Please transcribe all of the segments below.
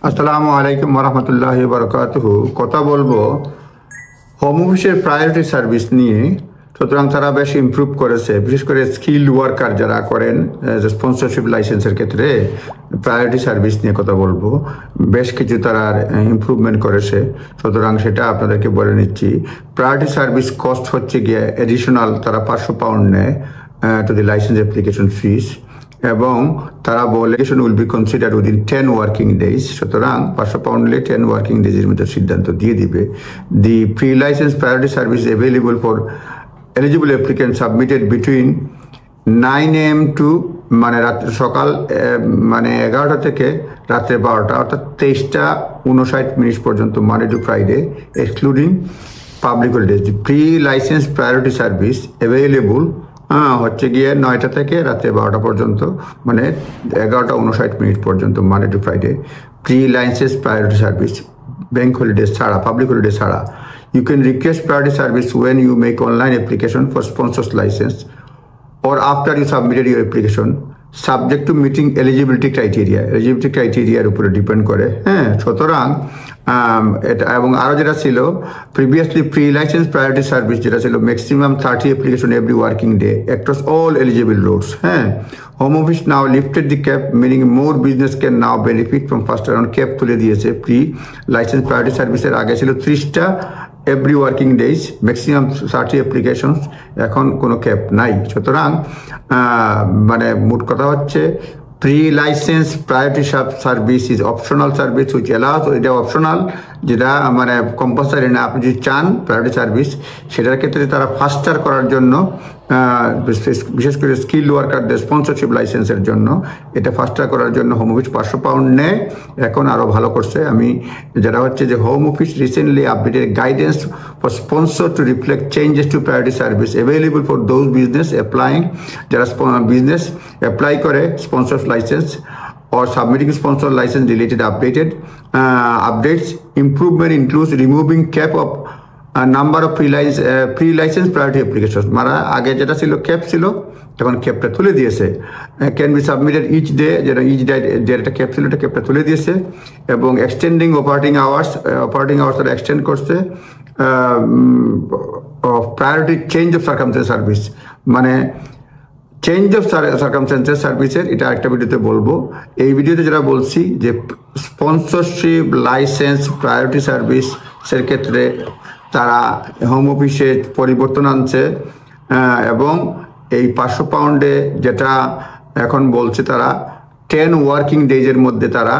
আসসালামু আলাইকুম ওরহমতুল্লাহি বারাকাতুহু। কথা বলবো হোম অফিসের প্রায়োরিটি সার্ভিস নিয়ে। সুতরাং তারা বেশ ইমপ্রুভ করেছে, বিশেষ করে স্কিল্ড ওয়ার্কার যারা করেন স্পন্সরশিপ লাইসেন্সের ক্ষেত্রে প্রায়োরিটি সার্ভিস নিয়ে কথা বলবো। বেশ কিছু তারা ইমপ্রুভমেন্ট করেছে, সুতরাং সেটা আপনাদেরকে বলে নিচ্ছি। প্রায়োরিটি সার্ভিস কস্ট হচ্ছে গিয়ে এডিশনাল, তারা 500 পাউন্ড নেয় to the license application fees, এবং তারা বলে will be consider within 10 working days. সুতরাং 500 পাউন্ড 10 ওয়ার্কিং ডেজের মধ্যে সিদ্ধান্ত দিয়ে দিবে। The pre license priority service available for eligible applicant submitted between 9 AM to রাত্রে সকাল 11টা থেকে রাত্রে 12টা, অর্থাৎ 23:59 পর্যন্ত, Monday to Friday, excluding public holidays. Pre license priority service available হচ্ছে গিয়ে 9টা থেকে রাত্রে 12টা পর্যন্ত, 11:59 পর্যন্ত, Monday to Friday. Pre license priority service bank holidays ছাড়া, পাবলিক হলিডেজ ছাড়া। You can request priority service when you make online application for sponsors license or after you submitted your application, subject to meeting eligibility criteria. Eligibility criteria এর উপরে depend করে। সুতরাং এটা, এবং আরও যেটা ছিল previously pre license priority service, যেটা ছিল maximum 30 application every working day across all eligible roads. Home office now lifted the cap, meaning more business can now benefit from first round. Cap তুলে দিয়েছে। প্রি লাইসেন্স প্রায়োরিটি সার্ভিসের আগে ছিল 30টা every working days, maximum 30 applications, এখন কোনো cap নাই। সুতরাং মোট কথা হচ্ছে pre license priority service is optional service which allows, এটা অপশনাল, যেটা কম্পালসারি না। আপনি যদি চান প্রায়োরিটি সার্ভিস, সেটার ক্ষেত্রে তারা ফাস্টার করার জন্য, বিশেষ করে স্কিল ওয়ার্কারদের স্পন্সরশিপ লাইসেন্সের জন্য, এটা ফাস্টার করার জন্য হোম অফিস 500 পাউন্ড নেয়। এখন আরও ভালো করছে। আমি যারা হচ্ছে যে home office recently updated guidance for sponsor two reflect changes to priority service available for those business applying, যারা বিজনেস অ্যাপ্লাই করে sponsor licence or submitting sponsor license related updates. Improvement includes removing cap of number of pre-license priority applications. আগে যেটা ছিল cap ছিল, তখন ক্যাপটা তুলে দিয়েছে। Can be submitted each day, যেটা ইচ ডে যেটা ক্যাপ ছিল, এটা ক্যাপটা তুলে দিয়েছে। এবং এক্সটেন্ডিং অপারেটিং আওয়ার্স তারা এক্সটেন্ড করছে। Priority change of circumstance service, change of circumstances সার্ভিসের, এটা একটা ভিডিওতে বলবো। এই ভিডিওতে যেটা বলছি যে স্পন্সরশিপ লাইসেন্স প্রায়োরিটি সার্ভিসের ক্ষেত্রে তারা হোম অফিসে পরিবর্তন আনছে, এবং এই 500 পাউন্ডে যেটা এখন বলছে তারা 10 ওয়ার্কিং ডেজের মধ্যে তারা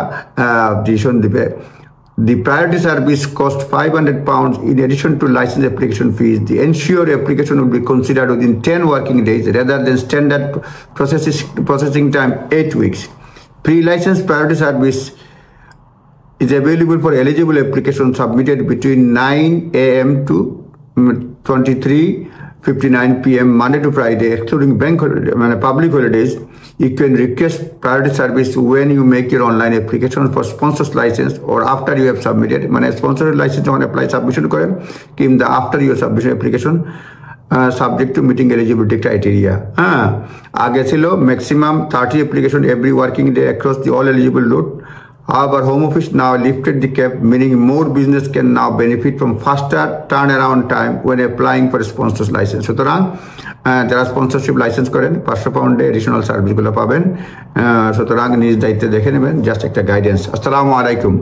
ডিসিশন দিবে। The priority service cost 500 pounds in addition to license application fees. The ensure application will be considered within 10 working days rather than standard processing time 8 weeks. Pre-license priority service is available for eligible applications submitted between 9 AM to 23:59 PM Monday to Friday, excluding public holidays. You can request priority service when you make your online application for sponsors license or after you have submitted. Sponsor license যখন apply submission করেন, কিংবা after your submission application, subject to meeting eligibility criteria. আগে ছিল maximum 30 application every working day across the all eligible route. However, Home Office now lifted the cap, meaning more business can now benefit from faster turnaround time when applying for a sponsor's license. সুতরাং যারা sponsorship licence করেন 500 পাউন্ডে additional সার্ভিসগুলো পাবেন। সুতরাং নিজ দায়িত্বে দেখে নেবেন, জাস্ট একটা গাইডেন্স। আসসালামু আলাইকুম।